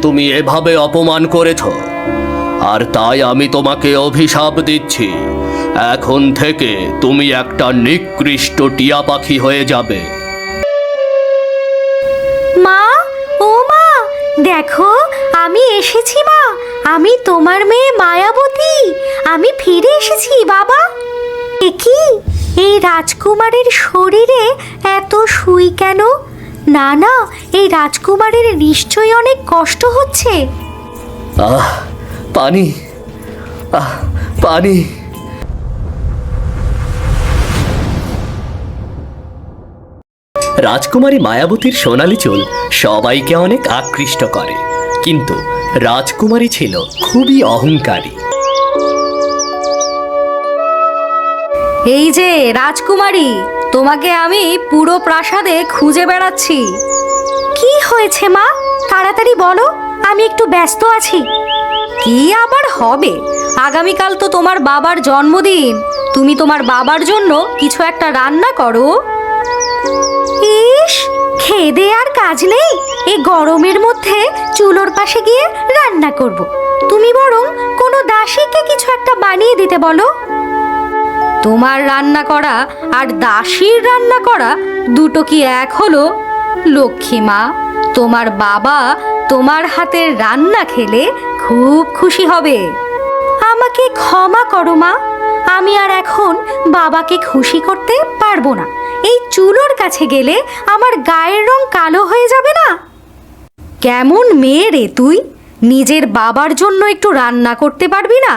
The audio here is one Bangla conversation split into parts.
তুমি এভাবে অপমান করেছ, আর তাই আমি তোমাকে অভিশাপ দিচ্ছি। এখন থেকে তুমি একটা নিকৃষ্ট টিয়া পাখি হয়ে যাবে। মা, ও মা, দেখো আমি এসেছি মা। আমি তোমার মেয়ে মায়াবতী। আমি ফিরে এসেছি বাবা। এ কি, এই রাজকুমারের শরীরে এত সুই কেন? না না, এই রাজকুমারের নিশ্চয়ই অনেক কষ্ট হচ্ছে। আহ, পানি, পানি। রাজকুমারী মায়াবতীর সোনালী চুল সবাইকে অনেক আকৃষ্ট করে, কিন্তু রাজকুমারী ছিল খুবই অহংকারী। এই যে রাজকুমারী, তোমাকে আমি পুরো প্রাসাদে খুঁজে বেড়াচ্ছি। কি হয়েছে মা? তাড়াতাড়ি বলো, আমি একটু ব্যস্ত আছি। কি আবার হবে? আগামীকাল তো তোমার বাবার জন্মদিন। তুমি তোমার বাবার জন্য কিছু একটা রান্না করো। ইস, খেয়ে দে আর কাজ নেই। এই গরমের মধ্যে চুলোর পাশে গিয়ে রান্না করব। তুমি বরং কোনো দাসীকে কিছু একটা বানিয়ে দিতে বলো। তোমার রান্না করা আর দাসীর রান্না করা দুটো কি এক হলো? লক্ষ্মী মা, তোমার বাবা তোমার হাতের রান্না খেলে খুব খুশি হবে। আমাকে ক্ষমা করো মা, আমি আর এখন বাবাকে খুশি করতে পারবো না। এই চুলোর কাছে গেলে আমার গায়ের রং কালো হয়ে যাবে না? কেমন মেয়ে রে তুই, নিজের বাবার জন্য একটু রান্না করতে পারবি না?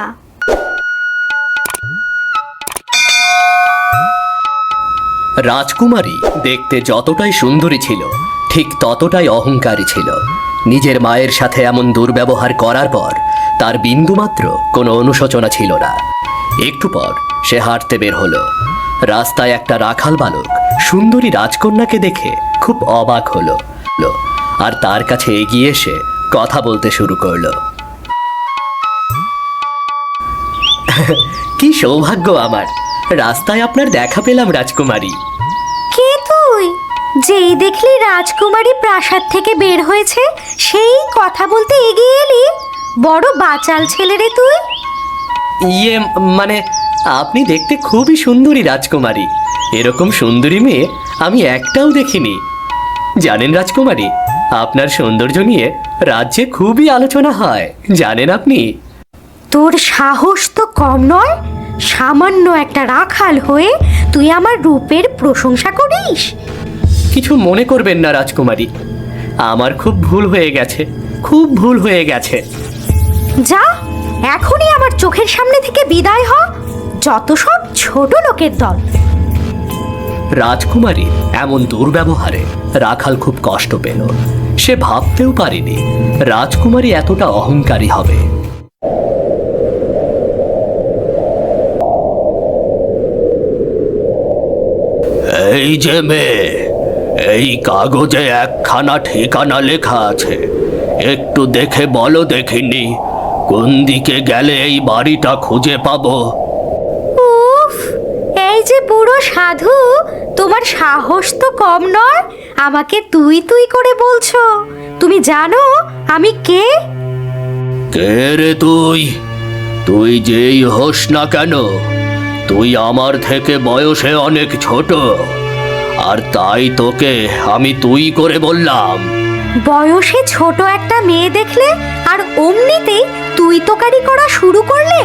রাজকুমারী দেখতে যতটাই সুন্দরী ছিল, ঠিক ততটাই অহংকারী ছিল। নিজের মায়ের সাথে এমন দুর্ব্যবহার করার পর তার বিন্দুমাত্র কোনো অনুশোচনা ছিল না। একটু পর সে হাঁটতে বের হলো। রাস্তায় একটা রাখাল বালক সুন্দরী রাজকন্যাকে দেখে খুব অবাক হলো, আর তার কাছে এগিয়ে এসে কথা বলতে শুরু করলো। কি সৌভাগ্য আমার, রাস্তায় আপনার দেখা পেলাম রাজকুমারী। কে তুই? যেই দেখলি রাজকুমারী প্রাসাদ থেকে বের হয়েছে সেই কথা বলতে এগিয়ে এলি? বড় বাচাল ছেলে রে তুই। ইয়ে, মানে আপনি দেখতে খুবই সুন্দরী রাজকুমারী। এরকম সুন্দরী মেয়ে আমি একটাও দেখিনি। জানেন রাজকুমারী, আপনার সৌন্দর্য নিয়ে রাজ্যে খুবই আলোচনা হয়, জানেন আপনি? তোর সাহস তো কম নয়। সামান্য একটা রাখাল হয়ে তুই আমার রূপের প্রশংসা করিস? কিছু মনে করবেন না রাজকুমারী, আমার খুব ভুল হয়ে গেছে, খুব ভুল হয়ে গেছে। যা, এখনই আমার চোখের সামনে থেকে বিদায় হ। যত সব ছোট লোকের দল। রাজকুমারীর এমন দুর্ব্যবহারে রাখাল খুব কষ্ট পেল। সে ভাবতেও পারেনি রাজকুমারী এতটা অহংকারী হবে। এই যে মেয়ে, এই কাগজে একখানা ঠিকানা লেখা আছে, একটু দেখে বলো দেখিনি কোন দিকে গেলে এই বাড়িটা খুঁজে পাবো। উফ, এই যে বুড়ো সাধু, তোমার সাহস তো কম নয়। আমাকে তুই তুই করে বলছো। তুমি জানো আমি কে? কে রে তুই? তুই যেই হোস না কেন, তুই আমার থেকে বয়সে অনেক ছোট, আর তাই তোকে আমি তুই করে বললাম। বয়সে ছোট একটা মেয়ে দেখলে আর অমনিতেই তুই তোকারি করা শুরু করলে?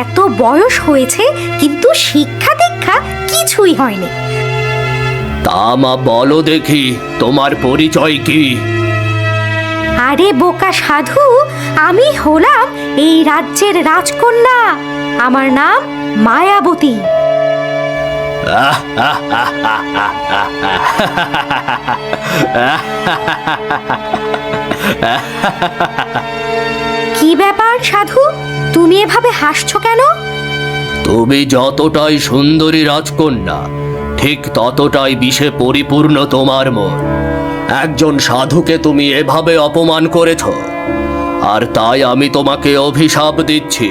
এত বয়স হয়েছে কিন্তু শিক্ষা দীক্ষা কিছুই হয়নি। তা মা বলো দেখি, তোমার পরিচয় কি? আরে বোকা সাধু, আমি হলাম এই রাজ্যের রাজকন্যা। আমার নাম মায়াবতী। কি ব্যাপার সাধু, তুমি এভাবে হাসছো কেন? তুমি যতটাই সুন্দরী রাজকন্যা, ঠিক ততটাই বিষে পরিপূর্ণ তোমার মন। একজন সাধুকে তুমি এভাবে অপমান করেছ, আর তাই আমি তোমাকে অভিশাপ দিচ্ছি।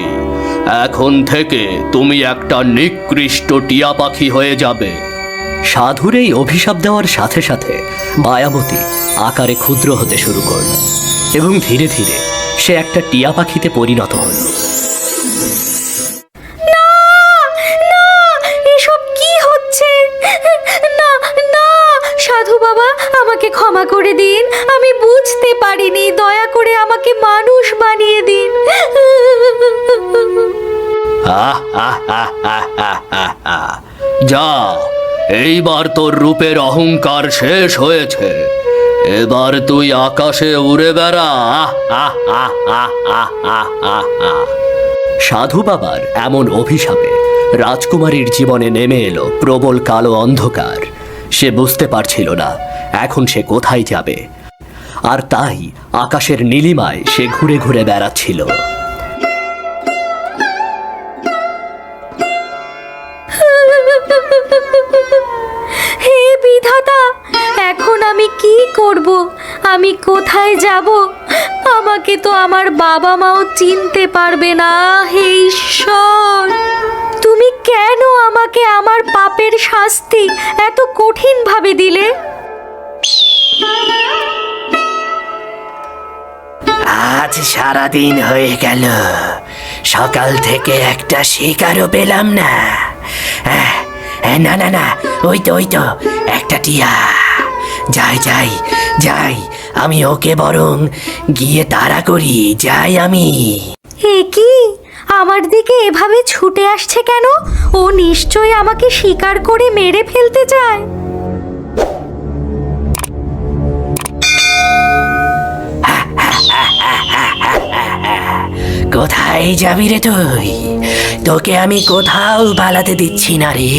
এখন থেকে তুমি একটা নিকৃষ্ট টিয়া পাখি হয়ে যাবে। সাধুর এই অভিশাপ দেওয়ার সাথে সাথে মায়াবতী আকারে ক্ষুদ্র হতে শুরু করল। এবং ধীরে ধীরে সে একটা টিয়া পাখিতে পরিণত হলো। না, এসব কি হচ্ছে? না না, সাধু বাবা আমাকে ক্ষমা করে দিন, আমি বুঝতে পারিনি, দয়া করে আমাকে মানুষ বানিয়ে দিন। যা, এইবার তোর রূপের অহংকার শেষ হয়েছে, এবার তুই আকাশে উড়ে বেড়া। সাধু বাবার এমন অভিশাপে রাজকুমারীর জীবনে নেমে এলো প্রবল কালো অন্ধকার। সে বুঝতে পারছিল না এখন সে কোথায় যাবে, আর তাই আকাশের নীলিমায় সে ঘুরে ঘুরে বেড়াচ্ছিল। হে বিধাতা, এখন আমি কি করব? আমি কোথায় যাব? আমাকে তো আমার বাবা মাও চিনতে পারবে না। হে ঈশ্বর, তুমি কেন আমাকে আমার পাপের শাস্তি এত কঠিন ভাবে দিলে? আজ সারাদিন হয়ে গেল, সকাল থেকে একটা শিকারও পেলাম না। না না না, ওই তো একটা টিয়া। যাই, আমি ওকে বরং গিয়ে তাড়া করি। যাই আমি। এ কি, আমার দিকে এভাবে ছুটে আসছে কেন? ও নিশ্চয়ই আমাকে শিকার করে মেরে ফেলতে চায়। কোথায় যাবি রে তুই? তোকে আমি কোথাও পালাতে দিচ্ছি না রে,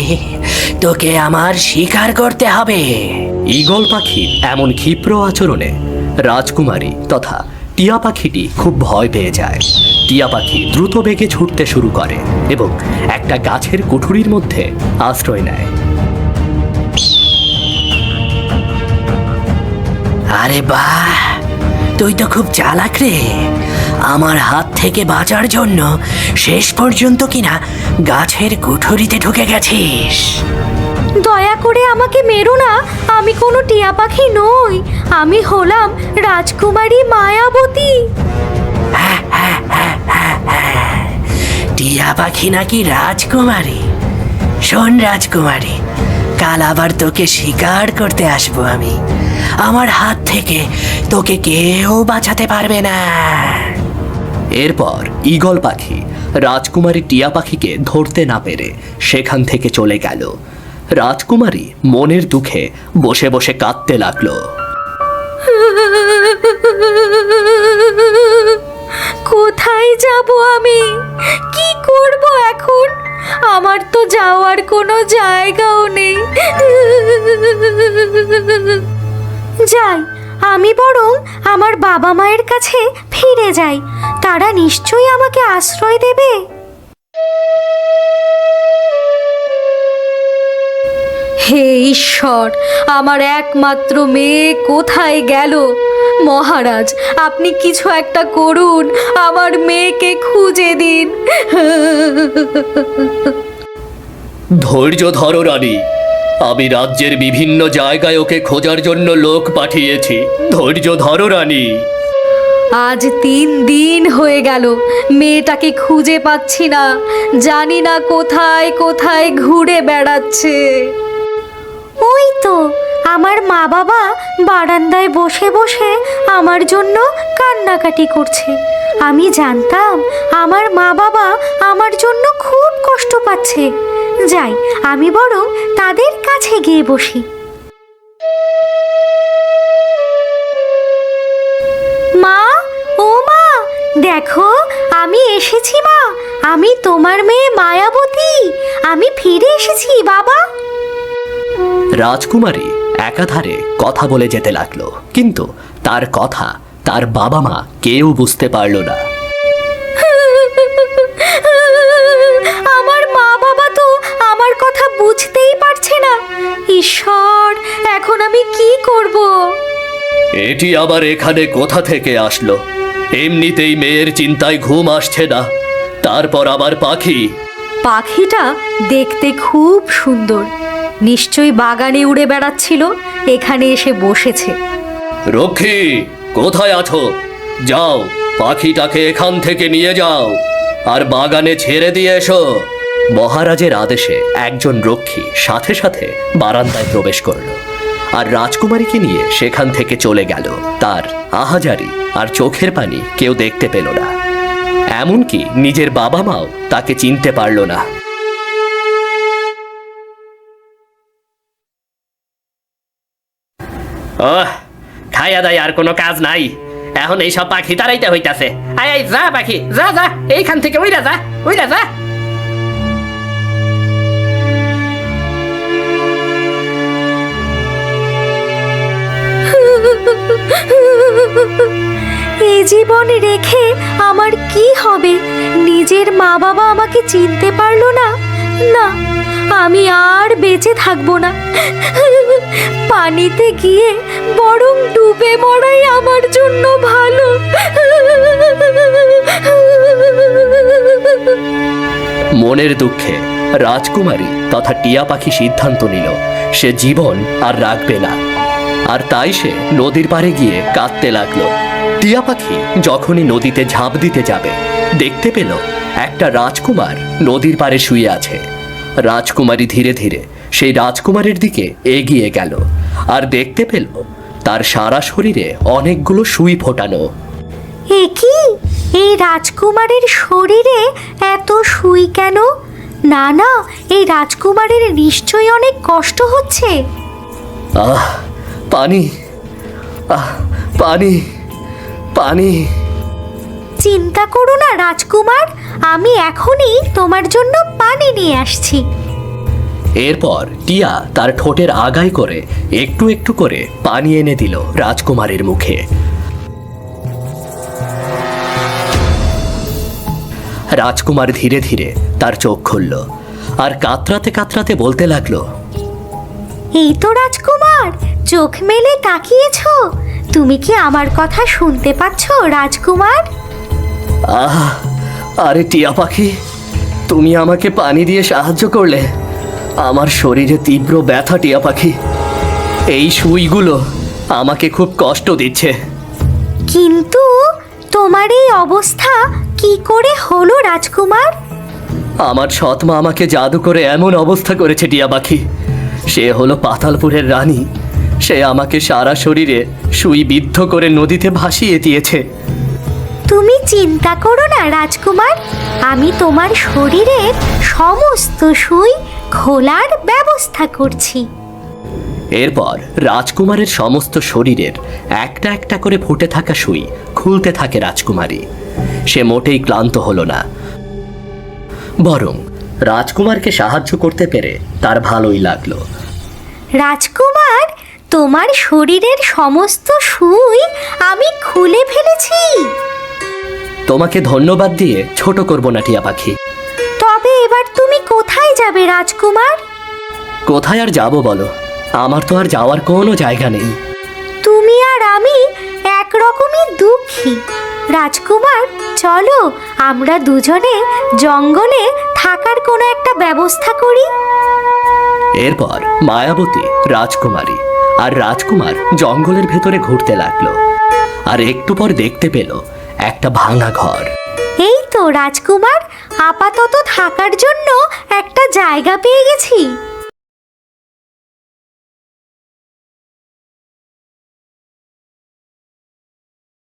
তোকে আমার শিকার করতে হবে। ঈগল পাখির এমন ক্ষিপ্র আচরণে রাজকুমারী তথা টিয়া পাখিটি খুব ভয় পেয়ে যায়। টিয়া পাখি দ্রুত বেগে ছুটতে শুরু করে এবং একটা গাছের কুঠুরির মধ্যে আশ্রয় নেয়। আরে বাহ, তুই তো খুব চালাক রে। আমার হাত থেকে বাঁচার জন্য শেষ পর্যন্ত কিনা গাছের কুঠুরিতে ঢুকে গেছিস। দয়া করে আমাকে মেরো না, আমি কোনো টিয়া পাখি নই, আমি হলাম রাজকুমারী মায়াবতী। টিয়া পাখি নাকি রাজকুমারী? শোন রাজকুমারী, কাল আবার তোকে শিকার করতে আসবো আমি। আমার হাত থেকে তোকে কেউ বাঁচাতে পারবে না। এরপর ঈগল পাখি রাজকুমারী টিয়া পাখিকে ধরতে না পেরে সেখান থেকে চলে গেল। রাজকুমারী মনের দুঃখে বসে বসে কাঁদতে লাগলো। কোথায় যাব আমি? কি করব এখন? আমার তো যাওয়ার কোনো জায়গাও নেই। যাই, আমি বরং আমার বাবা মায়ের কাছে ফিরে যাই, তারা নিশ্চয়ই আমাকে আশ্রয় দেবে। হে ঈশ্বর, আমার একমাত্র মেয়ে কোথায় গেল? মহারাজ, আপনি কিছু একটা করুন, আমার মেয়েকে খুঁজে দিন। ধৈর্য ধরো রানী, আমি রাজ্যের বিভিন্ন জায়গায় ওকে খোঁজার জন্য লোক পাঠিয়েছি। ধৈর্য ধরো রানী। আজ 3 দিন হয়ে গেল, মেয়েটাকে খুঁজে পাচ্ছি না, জানি না কোথায় কোথায় ঘুরে বেড়াচ্ছে। ওই তো আমার মা বাবা বারান্দায় বসে বসে আমার জন্য কান্নাকাটি করছে। আমি জানতাম আমার মা বাবা আমার জন্য খুব কষ্ট পাচ্ছে। যাই, আমি বরং তাদের কাছে গিয়ে বসি। মা, ও মা, দেখো আমি এসেছি। মা, আমি তোমার মেয়ে মায়াবতী, আমি ফিরে এসেছি বাবা। রাজকুমারী একাধারে কথা বলে যেতে লাগলো, কিন্তু তার কথা তার বাবা মা কেউ বুঝতে পারল না। আমার মা বাবা তো আমার কথা বুঝতেই পারছে না। ঈশ্বর, এখন আমি কি করব? এটি আবার এখানে কোথা থেকে আসলো? এমনিতেই মেয়ের চিন্তায় ঘুম আসছে না, তারপর আবার পাখি। পাখিটা দেখতে খুব সুন্দর, নিশ্চয়ই বাগানে উড়ে বেড়াচ্ছিল, এখানে এসে বসেছে। রক্ষী, কোথায় আছো? যাও, পাখিটাকে এখান থেকে নিয়ে যাও আর বাগানে ছেড়ে দিয়ে এসো। মহারাজের আদেশে একজন রক্ষী সাথে সাথে বারান্দায় প্রবেশ করলো আর রাজকুমারীকে নিয়ে সেখান থেকে চলে গেল। তার আহাজারি আর চোখের পানি কেউ দেখতে পেল না, এমনকি নিজের বাবা মাও তাকে চিনতে পারল না। খাইয়া দাই আর কোনো কাজ নাই, এখন এইসব পাখি তারাইতে হইতাছে। আয় আয়, যা পাখি, যা যা, এইখান থেকে উইরা যা, উইরা যা। এ জীবন রেখে আমার কি হবে? নিজের মা বাবা আমাকে চিনতে পারলো না। না, আমি আর বেঁচে থাকবো না। পানিতে গিয়ে বরং ডুবে মরাই আমার জন্য ভালো। মনের দুঃখে রাজকুমারী তথা টিয়া পাখি সিদ্ধান্ত নিল সে জীবন আর রাখবে না, আর তাই সে নদীর পাড়ে গিয়ে কাঁদতে লাগলো। টিয়া পাখি যখনই নদীতে ঝাঁপ দিতে যাবে, দেখতে পেল একটা রাজকুমার নদীর পাড়ে শুয়ে আছে। রাজকুমারী ধীরে ধীরে সেই রাজকুমারের দিকে এগিয়ে গেল আর দেখতে পেল তার সারা শরীরে অনেকগুলো সুই ফোটানো। এ কি? এই রাজকুমারের শরীরে এত সুই কেন? না না, এই রাজকুমারের নিশ্চয়ই অনেক কষ্ট হচ্ছে। আহ, পানি, পানি, পানি। চিন্তা করো না রাজকুমার, আমি এখনই তোমার জন্য পানি নিয়ে আসছি। এরপর টিয়া তার ঠোঁটের আগায় করে একটু একটু করে পানি এনে দিল রাজকুমারের মুখে। রাজকুমার ধীরে ধীরে তার চোখ খুলল আর কাতরাতে কাতরাতে বলতে লাগলো, এই তো রাজকুমার, চোখ মেলে তাকিয়েছো। তুমি কি আমার কথা শুনতে পাচ্ছ রাজকুমার? আহ, আরে টিয়া পাখি, তুমি আমাকে পানি দিয়ে সাহায্য করলে। আমার শরীরে তীব্র ব্যথা টিয়া পাখি, এই সুইগুলো আমাকে খুব কষ্ট দিচ্ছে। কিন্তু তোমার এই অবস্থা কি করে হলো রাজকুমার? আমার সৎমা আমাকে জাদু করে এমন অবস্থা করেছে টিয়া পাখি। সে হলো পাতালপুরের রানী। সে আমাকে সারা শরীরে সুই বিদ্ধ করে নদীতে ভাসিয়ে দিয়েছে। তুমি চিন্তা করো না রাজকুমার, আমি তোমার শরীরের সমস্ত সুই খোলার ব্যবস্থা করছি। এরপর রাজকুমারের সমস্ত শরীরের একটা একটা করে ফুটে থাকা সুই খুলতে থাকে রাজকুমারী। সে মোটেই ক্লান্ত হলো না, বরং রাজকুমারকে সাহায্য করতে পেরে তার ভালোই লাগলো। রাজকুমার, তোমার শরীরের সমস্ত সুই আমি খুলে ফেলেছি। তোমাকে ধন্যবাদ দিয়ে ছোট করব না টিয়া পাখি। তবে এবার তুমি কোথায় যাবে রাজকুমার? কোথায় আর যাব বলো, আমার তো আর যাওয়ার কোনো জায়গা নেই। তুমি আর আমি একরকমই দুঃখী। রাজকুমার, চলো আমরা দুজনে জঙ্গলে থাকার কোনো একটা ব্যবস্থা করি। এরপর মায়াবতী, রাজকুমারী আর রাজকুমার জঙ্গলের ভেতরে ঘুরতে লাগলো আর একটু পর দেখতে পেল একটা ভাঙা ঘর। এই তো রাজকুমার, আপাতত থাকার জন্য একটা জায়গা পেয়ে গেছি।